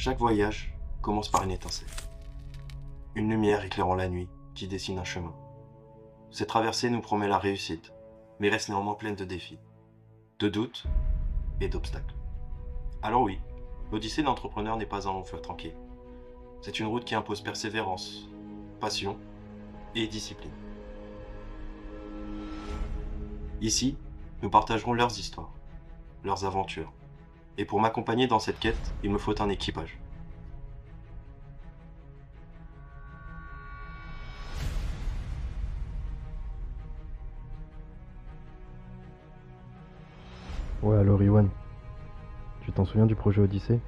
Chaque voyage commence par une étincelle. Une lumière éclairant la nuit qui dessine un chemin. Cette traversée nous promet la réussite, mais reste néanmoins pleine de défis, de doutes et d'obstacles. Alors oui, l'Odyssée d'entrepreneur n'est pas un long fleuve tranquille. C'est une route qui impose persévérance, passion et discipline. Ici, nous partagerons leurs histoires, leurs aventures. Et pour m'accompagner dans cette quête, il me faut un équipage. Ouais, alors Iwan, tu t'en souviens du projet Odyssée?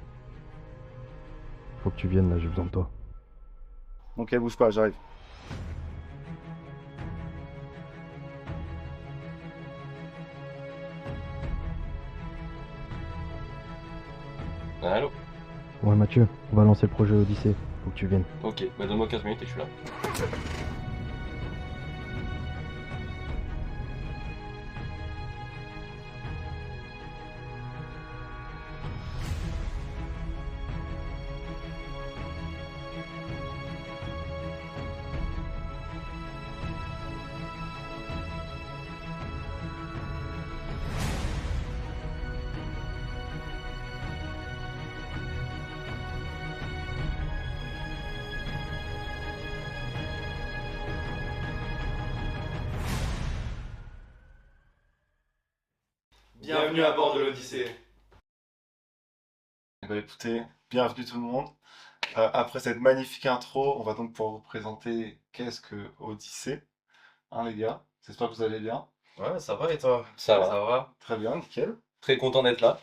Faut que tu viennes là, j'ai besoin de toi. Ok, bouge pas, j'arrive. Allô? Ouais Mathieu, on va lancer le projet Odyssée, faut que tu viennes. Ok, bah donne-moi 15 minutes et je suis là. Bienvenue à bord de l'Odyssée. Eh ben, écoutez, bienvenue tout le monde. Après cette magnifique intro, on va donc pouvoir vous présenter qu'est-ce que Odyssée, hein les gars. J'espère que vous allez bien. Ouais, ça va et toi? Ça va. Ça va. Très bien, nickel. Très content d'être là.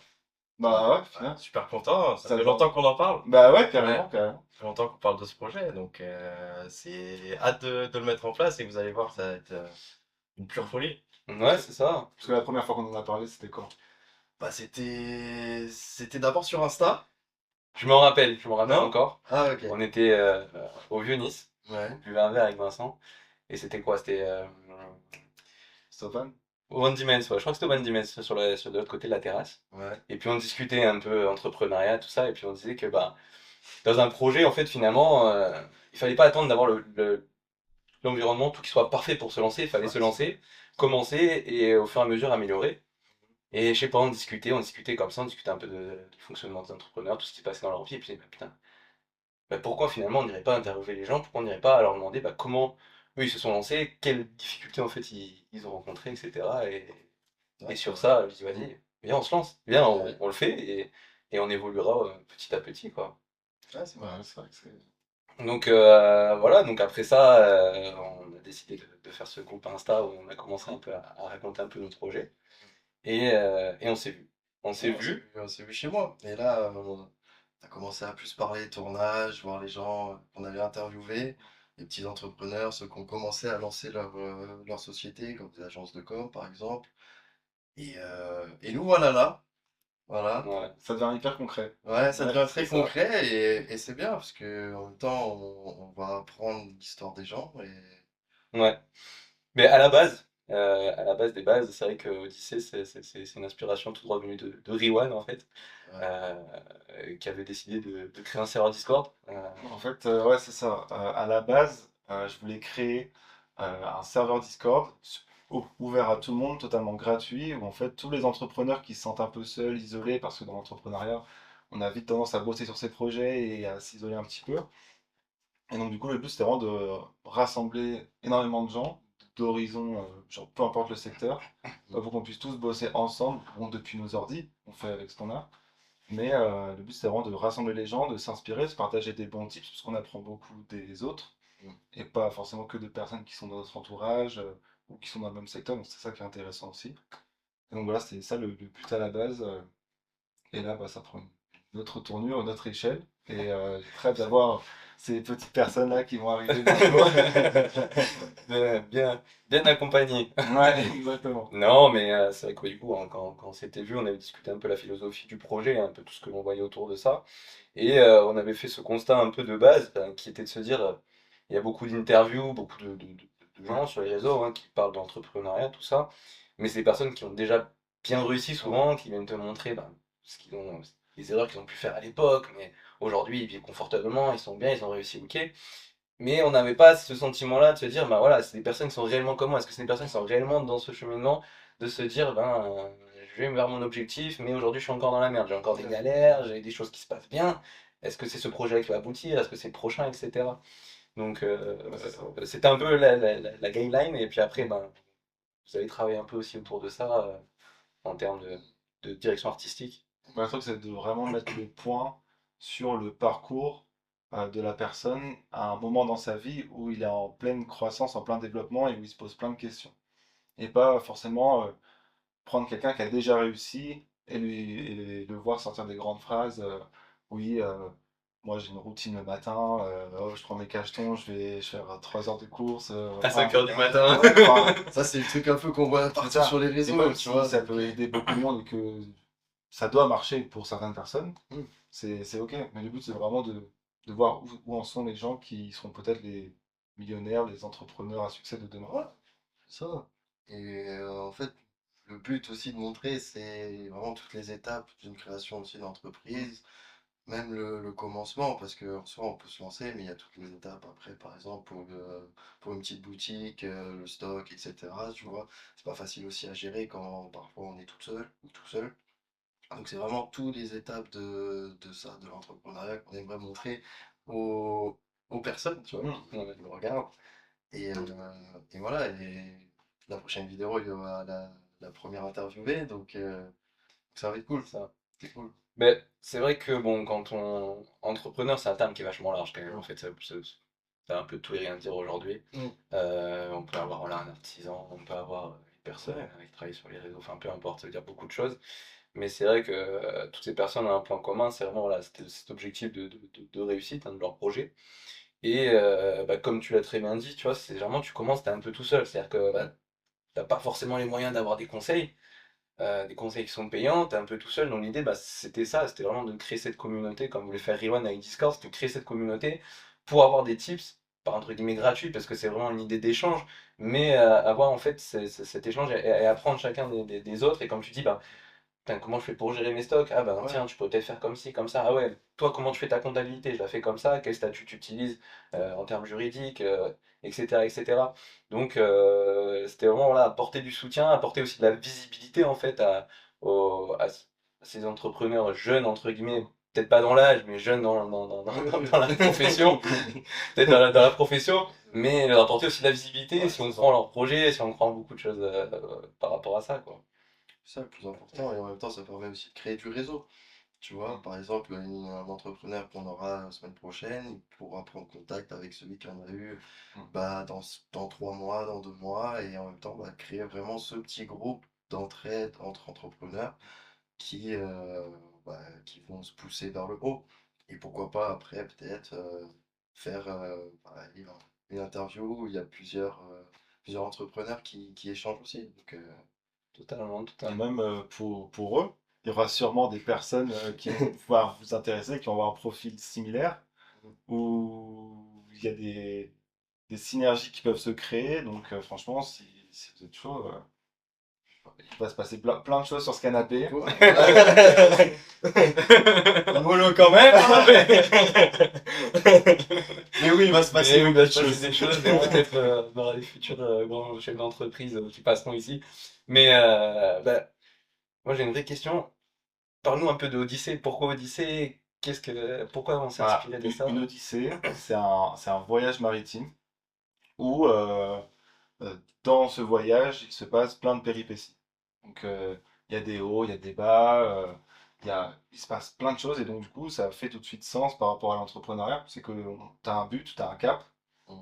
Bah ouais, bien. Super content. Ça Ça fait va. longtemps qu'on en parle. Bah ouais, carrément, Ouais. carrément. Ça fait longtemps qu'on parle de ce projet, donc c'est hâte de le mettre en place et vous allez voir, ça va être une pure folie. Ouais, c'est ça. Parce que la première fois qu'on en a parlé, c'était quand? Bah c'était d'abord sur Insta. Je me rappelle Non? encore. Ah ok. On était au Vieux-Nice, Ouais. on buvait un verre avec Vincent. Et c'était quoi? C'était Stéphane? au One Dimens, ouais. Je crois que c'était au One Dimens, sur de l'autre côté de la terrasse. Ouais. Et puis on discutait un peu entrepreneuriat, tout ça. Et puis on disait que bah, dans un projet, en fait, finalement, il fallait pas attendre d'avoir l'environnement, tout qui soit parfait pour se lancer. Il fallait Ouais, se lancer, commencer et au fur et à mesure améliorer. Et je sais pas, on discutait comme ça, on discutait un peu du fonctionnement des entrepreneurs, tout ce qui se passait dans leur vie, et puis bah, putain, bah, pourquoi finalement on n'irait pas interviewer les gens, pourquoi on n'irait pas leur demander bah, comment eux ils se sont lancés, quelles difficultés en fait ils ont rencontrées, etc. Et Ouais, sur ça, je dis vas-y, viens on se lance, viens on le fait, et on évoluera petit à petit quoi. ouais, c'est Ouais, vrai. c'est vrai que c'est... Donc voilà, donc après ça, on a décidé de faire ce groupe Insta où on a commencé un peu à raconter un peu notre projet. Et on s'est vu. On s'est Ouais, vu. on s'est vu chez moi. Et là, on a commencé à plus parler tournage, voir les gens qu'on avait interviewés, les petits entrepreneurs, ceux qui ont commencé à lancer leur société, comme des agences de com, par exemple. Et nous voilà là. Voilà. Ouais. Ça devient hyper concret. Ouais, ça Ouais, devient c'est très ça. concret et c'est bien parce que en même temps, on va apprendre l'histoire des gens. Ouais. Mais à la base des bases, c'est vrai que Odyssey, c'est une inspiration tout droit venue de Riwan, en fait, Ouais. qui avait décidé de créer un serveur Discord. En fait, ouais, c'est ça. À la base, je voulais créer un serveur Discord ouvert à tout le monde, totalement gratuit, où en fait tous les entrepreneurs qui se sentent un peu seuls, isolés, parce que dans l'entrepreneuriat, on a vite tendance à bosser sur ses projets et à s'isoler un petit peu. Et donc du coup, le but c'était vraiment de rassembler énormément de gens d'horizons, genre peu importe le secteur, pour qu'on puisse tous bosser ensemble, bon, depuis nos ordis, on fait avec ce qu'on a. Mais le but, c'est vraiment de rassembler les gens, de s'inspirer, de se partager des bons tips, parce qu'on apprend beaucoup des autres, Mm. et pas forcément que de personnes qui sont dans notre entourage ou qui sont dans le même secteur, donc c'est ça qui est intéressant aussi. Et donc voilà, c'est ça le but à la base. Et là, bah, ça prend une autre tournure, une autre échelle, et j'ai très hâte d'avoir ces petites personnes-là qui vont arriver bientôt. Bien, bien accompagné. Ouais, exactement. Non, mais c'est vrai que du coup, hein, quand on s'était vu, on avait discuté un peu la philosophie du projet, un peu tout ce que l'on voyait autour de ça. Et on avait fait ce constat un peu de base, qui était de se dire, il y a beaucoup d'interviews, beaucoup de gens sur les réseaux qui parlent d'entrepreneuriat, tout ça. Mais c'est des personnes qui ont déjà bien réussi souvent, qui viennent te montrer ce qu'ils ont, les erreurs qu'ils ont pu faire à l'époque, mais aujourd'hui ils vivent confortablement, ils sont bien, ils ont réussi, ok. Mais on n'avait pas ce sentiment-là de se dire, bah voilà, c'est des personnes qui sont réellement comme moi. Est-ce que c'est des personnes qui sont réellement dans ce cheminement de se dire, ben, je vais vers mon objectif, mais aujourd'hui je suis encore dans la merde, j'ai encore des galères, j'ai des choses qui se passent bien. Est-ce que c'est ce projet qui va aboutir? Est-ce que c'est le prochain, etc. Donc, C'est ça. c'était un peu la guideline, et puis après, ben, vous allez travailler un peu aussi autour de ça en termes de direction artistique. Le truc, c'est de vraiment mettre le point sur le parcours de la personne à un moment dans sa vie où il est en pleine croissance, en plein développement et où il se pose plein de questions. Et pas forcément prendre quelqu'un qui a déjà réussi et le voir sortir des grandes phrases. Oui, moi j'ai une routine le matin, oh, je prends mes cachetons, je vais faire 3 heures de course. À Enfin, 5 heures du matin. ouais, enfin, Ça, c'est le truc un peu qu'on voit c'est partir ça. sur les Et réseaux, même tu si vois. ça peut aider beaucoup de monde et que ça doit marcher pour certaines personnes, Mm. c'est ok. Mais le but, c'est vraiment de voir où en sont les gens qui seront peut-être les millionnaires, les entrepreneurs à succès de demain. Ouais, c'est ça. Et en fait, le but aussi de montrer, c'est vraiment toutes les étapes d'une création aussi d'entreprise, même le commencement, parce qu'en soi, on peut se lancer, mais il y a toutes les étapes après, par exemple, pour une petite boutique, le stock, etc. Tu vois, c'est pas facile aussi à gérer quand parfois on est toute seule ou tout seul. Donc, c'est vraiment toutes les étapes de ça, de l'entrepreneuriat qu'on aimerait montrer aux personnes, tu vois, Mm. qui nous regardent. Et voilà, et la prochaine vidéo, il y aura la première interviewée, donc ça va être cool. Ça. C'est cool. Mais c'est vrai que bon, quand on entrepreneur, c'est un terme qui est vachement large quand même. En fait, ça veut un peu tout et rien dire aujourd'hui. Mm. On peut avoir voilà, un artisan, on peut avoir une personne qui travaille sur les réseaux, enfin peu importe, ça veut dire beaucoup de choses. Mais c'est vrai que toutes ces personnes ont un point commun, c'est vraiment voilà, cet objectif de réussite hein, de leur projet. Et bah, comme tu l'as très bien dit, tu vois, c'est vraiment tu commences, t'es un peu tout seul. C'est-à-dire que bah, t'as pas forcément les moyens d'avoir des conseils qui sont payants, t'es un peu tout seul. Donc l'idée, bah, c'était ça, c'était vraiment de créer cette communauté, comme voulait faire Riwan avec Discord, c'était de créer cette communauté pour avoir des tips, par entre guillemets gratuits, parce que c'est vraiment une idée d'échange, mais avoir en fait cet échange et apprendre chacun des autres. Et comme tu dis, bah, putain, comment je fais pour gérer mes stocks? Ah ben Ouais, tiens, tu peux peut-être faire comme ci, comme ça. Ah ouais, toi comment tu fais ta comptabilité? Je la fais comme ça, quel statut tu utilises en termes juridiques, etc., etc. Donc c'était vraiment voilà, apporter du soutien, apporter aussi de la visibilité en fait à ces entrepreneurs jeunes, entre guillemets, peut-être pas dans l'âge, mais jeunes dans la profession, peut-être dans la profession, mais leur apporter aussi de la visibilité ouais, si on c'est ça. croit en leur projet, si on croit en beaucoup de choses par rapport à ça, quoi. C'est ça le plus important, et en même temps, ça permet aussi de créer du réseau. Tu vois, par exemple, un entrepreneur qu'on aura la semaine prochaine, il pourra prendre contact avec celui qui en a eu Mm. bah, dans 3 mois, dans 2 mois, et en même temps, bah, créer vraiment ce petit groupe d'entraide entre entrepreneurs qui, qui vont se pousser vers le haut. Et pourquoi pas après, peut-être, faire une interview où il y a plusieurs entrepreneurs qui échangent aussi. Donc, Totalement, Et totalement. même pour eux, il y aura sûrement des personnes qui vont pouvoir vous intéresser, qui vont avoir un profil similaire, où il y a des synergies qui peuvent se créer. Donc franchement, si vous êtes chaud, il va se passer plein de choses sur ce canapé. Mollo quand même, hein, mais oui, il va se passer mais oui, il beaucoup va de se passer choses. des choses, et peut-être dans les futurs grands chefs d'entreprise qui passeront ici. Mais bah, moi j'ai une vraie question. Parle-nous un peu de Odyssée. Pourquoi Odyssée? Pourquoi on s'est Voilà, inspiré de une ça? odyssée, c'est un voyage maritime où euh, dans ce voyage, il se passe plein de péripéties. Donc, il y a des hauts, il y a des bas, il se passe plein de choses, et donc, du coup, ça fait tout de suite sens par rapport à l'entrepreneuriat. C'est que tu as un but, tu as un cap, Mm.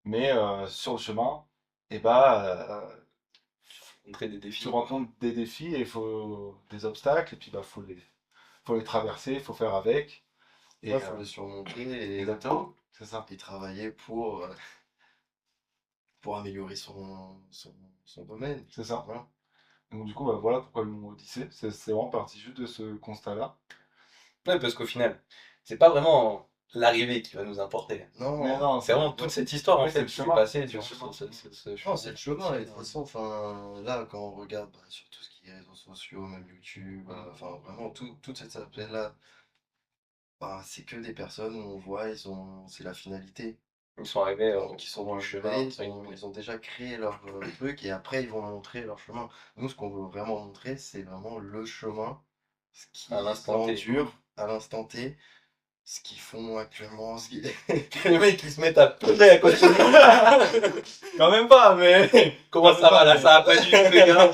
mais sur le chemin, et bah, Montrer des tu défis, quoi. rencontres des défis, et des obstacles, et puis bah, faut les traverser, il faut faire avec. Et Il faut les surmonter exactement, c'est ça. et travailler pour améliorer son domaine. C'est ça. Voilà. Donc, du coup, bah, voilà pourquoi le mot Odyssée. C'est vraiment parti juste de ce constat-là. Ouais, parce qu'au final, c'est pas vraiment. l'arrivée qui va nous importer. Non, Mais non, C'est vraiment toute cette histoire en Oui, c'est fait le qui s'est chemin. passée C'est le durant chemin. non, c'est le chemin. Et de toute façon, enfin, là, quand on regarde sur tout ce qui est réseaux sociaux, même YouTube, enfin, vraiment, toute cette aspect-là, bah, c'est que des personnes où on voit, c'est la finalité. Ils sont arrivés Qui sont au dans bout le du chemin, chemin, entre guillemets. ils ont déjà créé leur truc et après ils vont montrer leur chemin. Nous, ce qu'on veut vraiment montrer, c'est vraiment le chemin, ce À qu'ils l'instant T. endurent à l'instant T, ce qu'ils font actuellement, ce qu'ils... Les mecs qui se mettent à pleurer à côté de nous. Quand même pas, mais. Comment ça va là? Ça va pas du tout, les gars.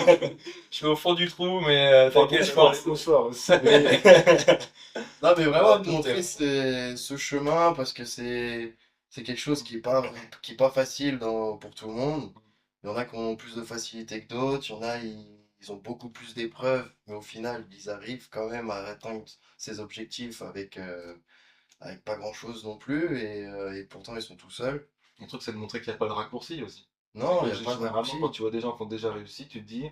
Je suis au fond du trou, mais t'inquiète, je pense. au soir aussi. Non, mais vraiment Ouais, de montrer ce chemin parce que c'est quelque chose qui est pas facile pour tout le monde. Il y en a qui ont plus de facilité que d'autres, il y en a, ils ont beaucoup plus d'épreuves, mais au final, ils arrivent quand même à atteindre ces objectifs avec pas grand-chose non plus, et pourtant ils sont tout seuls. Le truc, c'est de montrer qu'il n'y a pas de raccourci aussi. Non, il n'y a pas de Généralement, raccourci. quand tu vois des gens qui ont déjà réussi, tu te dis,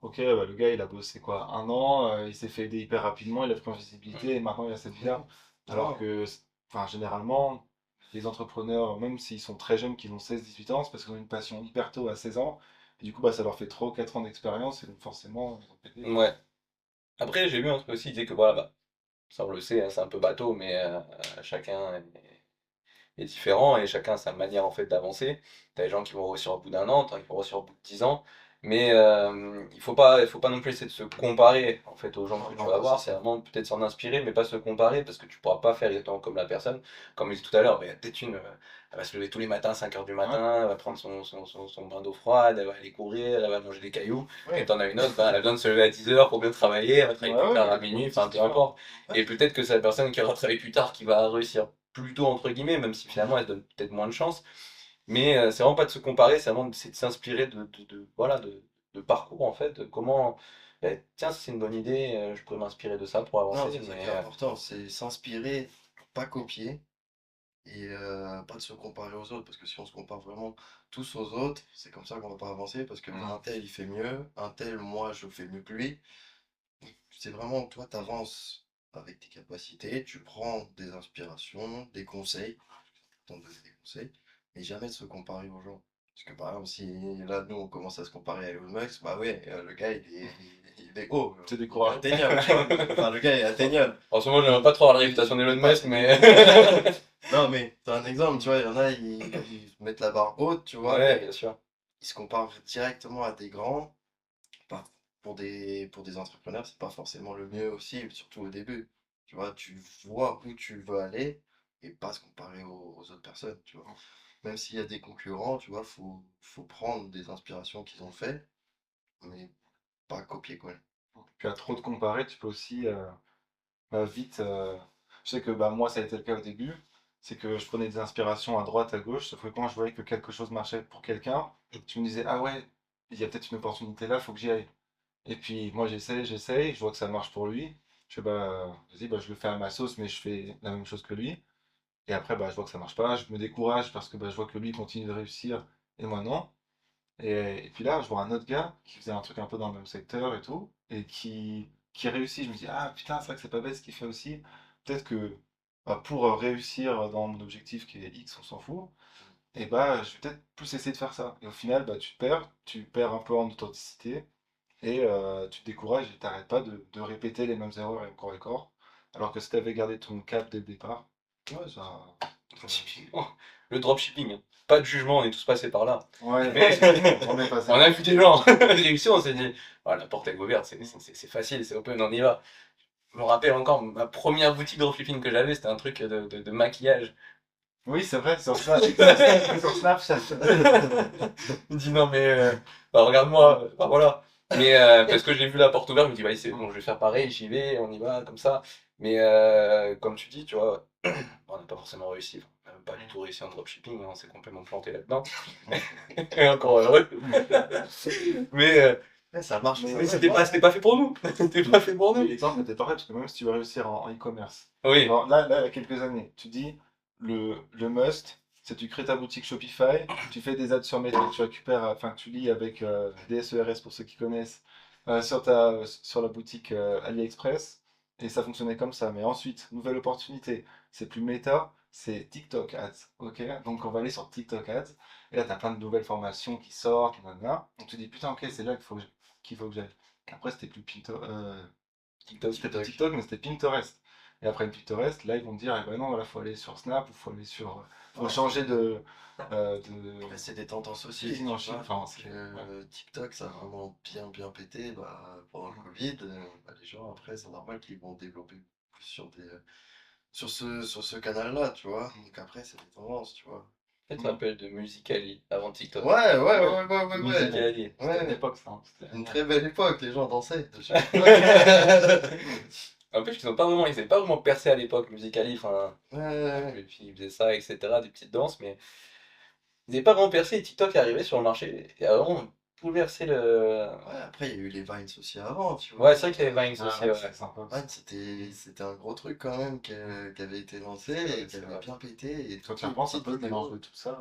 ok, bah, le gars, il a bossé quoi, 1 an, il s'est fait aider hyper rapidement, il a pris en visibilité et maintenant il a cette vie-là. Alors Non. que, enfin, généralement, les entrepreneurs, même s'ils sont très jeunes, qu'ils ont 16-18 ans, c'est parce qu'ils ont une passion hyper tôt à 16 ans. Et du coup, bah, ça leur fait 3 ou 4 ans d'expérience et donc forcément, ils ont pété. Ouais. Après, j'ai vu un truc aussi, il disait que voilà, bah, ça on le sait, hein, c'est un peu bateau, mais chacun est différent et chacun a sa manière en fait d'avancer. T'as des gens qui vont réussir au bout d'un an, t'as qui vont réussir au bout de 10 ans, mais il faut pas non plus essayer de se comparer en fait aux gens que tu Non, vas voir, c'est c'est ça. vraiment peut-être s'en inspirer, mais pas se comparer parce que tu pourras pas faire exactement comme la personne. Comme je disais tout à l'heure, bah, il y a peut-être elle va se lever tous les matins à 5 heures du matin, elle va prendre son bain d'eau froide, elle va aller courir, elle va manger des cailloux, Ouais. et t'en as une autre, bah, elle a besoin de se lever à 10 heures pour bien travailler, elle va travailler Ouais, plus ouais, tard à ouais. minuit, C'est enfin peu différent. importe. Et peut-être que c'est la personne qui va travailler plus tard qui va réussir plus tôt, entre guillemets, même si finalement elle se donne peut-être moins de chance. Mais c'est vraiment pas de se comparer, c'est vraiment de s'inspirer voilà, de parcours en fait, de comment, tiens, c'est une bonne idée, je pourrais m'inspirer de ça pour Non, avancer. c'est ça qui Mais est important, c'est s'inspirer, pas copier, et pas de se comparer aux autres, parce que si on se compare vraiment tous aux autres, c'est comme ça qu'on va pas avancer, parce que un tel il fait mieux, un tel moi je fais mieux que lui. C'est vraiment toi t'avances avec tes capacités, tu prends des inspirations, des conseils, t'en donner des conseils, mais jamais de se comparer aux gens. Parce que par exemple, si là nous on commence à se comparer à Elon Musk, bah ouais, le gars il est haut, C'est il est décourageant. atteignable, tu vois. Enfin, le gars est atteignable. en ce moment, j'aime pas trop avoir la réputation d'Elon Musk, mais Non, mais c'est un exemple, tu vois, il y en a, ils mettent la barre haute, tu vois, ouais, et bien sûr. ils se comparent directement à des grands. Pas- pour des entrepreneurs, c'est pas forcément le mieux aussi, surtout au début. Tu vois, tu vois où tu veux aller et pas se comparer aux autres personnes, tu vois. Même s'il y a des concurrents, tu vois, faut prendre des inspirations qu'ils ont fait, mais pas copier-coller. Puis à trop te comparer, tu peux aussi vite. Je sais que bah, moi, ça a été le cas au début. C'est que je prenais des inspirations à droite, à gauche. Sauf que quand je voyais que quelque chose marchait pour quelqu'un, je me disais, ah ouais, il y a peut-être une opportunité là, faut que j'y aille. Et puis moi, j'essaye, je vois que ça marche pour lui. Je fais, bah, vas-y, bah, je le fais à ma sauce, mais je fais la même chose que lui. Et après, bah, je vois que ça marche pas. Je me décourage parce que bah, je vois que lui continue de réussir et moi non. Et puis là, je vois un autre gars qui faisait un truc un peu dans le même secteur et tout, et qui réussit. Je me dis, ah putain, c'est vrai que c'est pas bête ce qu'il fait aussi. Peut-être que bah, pour réussir dans mon objectif qui est X, on s'en fout, et bah je vais peut-être plus essayer de faire ça. Et au final, bah, tu perds un peu en authenticité, et tu te décourages et t'arrêtes pas de répéter les mêmes erreurs encore et encore. Alors que si t'avais gardé ton cap dès le départ, Ouais, ça. Typiquement, le dropshipping, hein. Pas de jugement, on est tous passés par là. Ouais, Mais on est passé. on a vu des gens réussir, on s'est dit, ah, la porte est ouverte, c'est facile, c'est open, on y va. Je me rappelle encore, ma première boutique de dropshipping que j'avais, c'était un truc de maquillage. Oui, c'est vrai, sur sur Snapchat. Il me dit non mais bah, regarde-moi, bah, voilà. Mais parce que j'ai vu la porte ouverte, je me dis bah c'est bon, je vais faire pareil, j'y vais, on y va comme ça. Mais comme tu dis, tu vois, on n'a pas forcément réussi, on n'a même pas du tout réussi en dropshipping, hein, on s'est complètement planté là-dedans. Et encore heureux. Mais, Ouais, ça marche. Mais ça mais marche. c'était pas fait pour nous. C'était pas fait pour Mais nous. l'exemple était parfait parce que même si tu veux réussir en e-commerce, Oui, genre là, il y a quelques années, tu dis le must, c'est tu crées ta boutique Shopify, tu fais des ads sur Meta, tu récupères, enfin tu lis avec des SERS pour ceux qui connaissent, sur la boutique AliExpress, Et ça fonctionnait comme ça. Mais ensuite, nouvelle opportunité. C'est plus méta, c'est TikTok Ads. Ok? Donc on va aller sur TikTok Ads. Et là, tu as plein de nouvelles formations qui sortent. Nanana. On te dit, putain, ok, c'est là qu'il faut que j'aille. Après, c'était plus TikTok, c'était pas TikTok, mais c'était Pinterest. Et après Pinterest, là, ils vont te dire, eh ben non, là, faut aller sur Snap ou faut aller sur. Faut Ouais. changer de. Mais c'est des tendances aussi. cuisine en Tu Chine. vois, Enfin, donc, c'est. TikTok, ça a vraiment bien pété pendant le Covid. Les gens, après, c'est normal qu'ils vont développer plus sur ce canal-là, tu vois. Donc après, c'est des tendances, tu vois. Peut-être ça s'appelle de Musical.ly avant TikTok. Ouais. Musical.ly. C'était une Ouais, époque, ça. Hein. C'était une très belle époque, les gens dansaient dessus. En plus, ils n'avaient pas vraiment percé à l'époque, Musical.ly. Enfin, Ouais. et puis ils faisaient ça, etc., des petites danses, mais ils n'avaient pas vraiment percé. Et TikTok est arrivé sur le marché et a vraiment bouleversé le. Ouais, après, il y a eu les Vines aussi avant, tu vois. Ouais, c'est vrai qu'il y avait Vines aussi, ouais, ouais. c'est sympa. Vine, c'était un gros truc quand même qui avait été lancé et qui C'est avait vrai. bien pété. Et Quand toutes tu les repenses un petites peu, le vidéos. mélange de tout ça.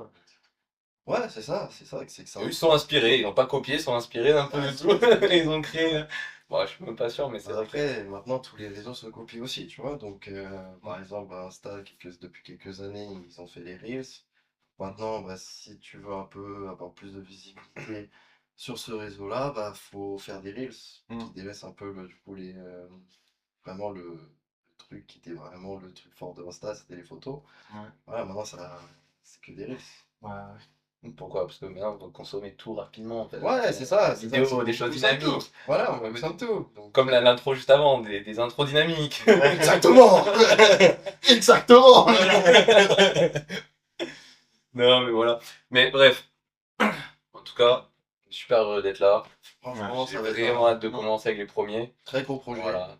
Ouais, c'est ça, c'est que ça. Eux, ils se sont inspirés, ils n'ont pas copié, ils sont inspirés d'un peu de tout. Ils ont créé. Bon, je suis même pas sûr, mais c'est vrai que. Après, maintenant, tous les réseaux se copient aussi, tu vois. Donc, par exemple, Insta, depuis quelques années, ils ont fait les Reels. Maintenant, bah, si tu veux un peu avoir plus de visibilité sur ce réseau-là, bah, faut faire des Reels qui délaissent un peu, du coup, vraiment le truc qui était vraiment le truc fort de Insta, c'était les photos. Ouais. Voilà, maintenant, c'est que des Reels. Ouais. Pourquoi? Parce que maintenant, on va consommer tout rapidement. En fait. Ouais, c'est ça. Des vidéos, des choses consomme dynamiques. tout. Voilà, on Ouais, consomme tout. Donc, Comme l'intro juste avant, des intros dynamiques. Exactement. Exactement. Non, mais voilà. Mais bref, en tout cas, super heureux d'être là. Franchement, J'ai ça va être vraiment hâte de un commencer avec les premiers. très gros projet. Voilà.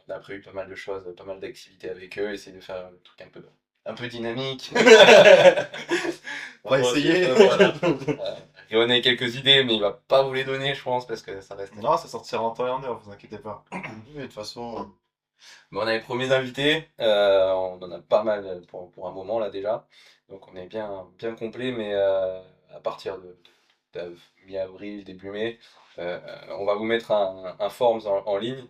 On a prévu pas mal de choses, pas mal d'activités avec eux, essayer de faire un truc un peu dynamique. On va essayer. Voilà. Et on a quelques idées, mais il va pas vous les donner, je pense, parce que ça reste. Non, ça sortira en temps et en heure, vous inquiétez pas. Oui, de toute façon, Bon, on a les premiers invités, on en a pas mal pour un moment là déjà, donc on est bien complet, mais à partir de mi-avril, début mai, on va vous mettre un forms en ligne,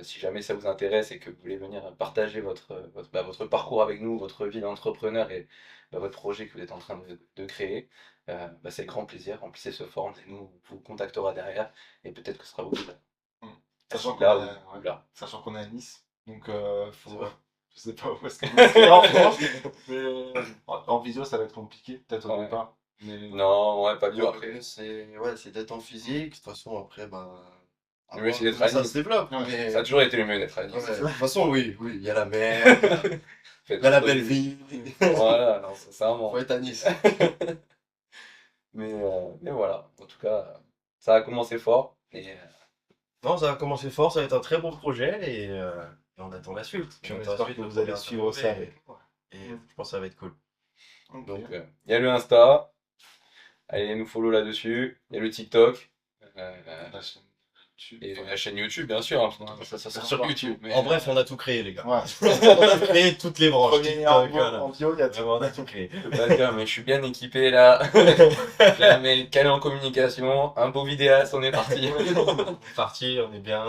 si jamais ça vous intéresse et que vous voulez venir partager votre parcours avec nous, votre vie d'entrepreneur et votre projet que vous êtes en train de créer, c'est avec grand plaisir, remplissez ce forms et nous on vous contactera derrière et peut-être que ce sera vous Sachant qu'on là est, ou là. sachant qu'on est à Nice, donc C'est faut. vrai. Je sais pas où est-ce qu'on est en France, mais en visio ça va être compliqué, peut-être au Ouais. départ. Mais Non, ouais, pas dur le après. mieux, c'est d'être en physique. De toute façon, après, à Le mieux, voir c'est d'être comment à ça Nice. se développe. Ouais. Mais Ça a toujours été le mieux d'être à ouais, Nice. de toute façon, oui, il y a la mer, Faites il y a la votre belle vie. vie. Voilà, non, sincèrement. Faut être à Nice. Mais voilà, en tout cas, ça a commencé fort. Et Non, ça va commencer fort, ça va être un très beau projet et on attend la suite. Puis on attend la espère suite, que le vous allez premier suivre ça. interview et je pense que ça va être cool. donc, il y a le Insta, allez nous follow là-dessus. Il y a le TikTok. La chaîne YouTube, Et enfin, la chaîne YouTube, bien sûr. Hein, ça sort sur YouTube. Mais, En bref, on a tout créé, les gars. Ouais. On a créé toutes les branches. Premier TikTok, voilà. en bio, il y a tout. Vraiment, on a tout créé. je peux pas dire, mais je suis bien équipé là. J'ai mes calé en communication, un beau vidéaste, on est parti. On est parti, on est bien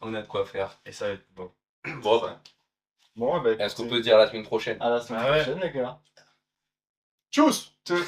On a de quoi faire. et ça va être bon. Bon, bah, Bon, bah, est-ce qu'on écoutez, peut se dire à la semaine prochaine? à la semaine Ah ouais. prochaine, les gars. Tchuss. Tchuss.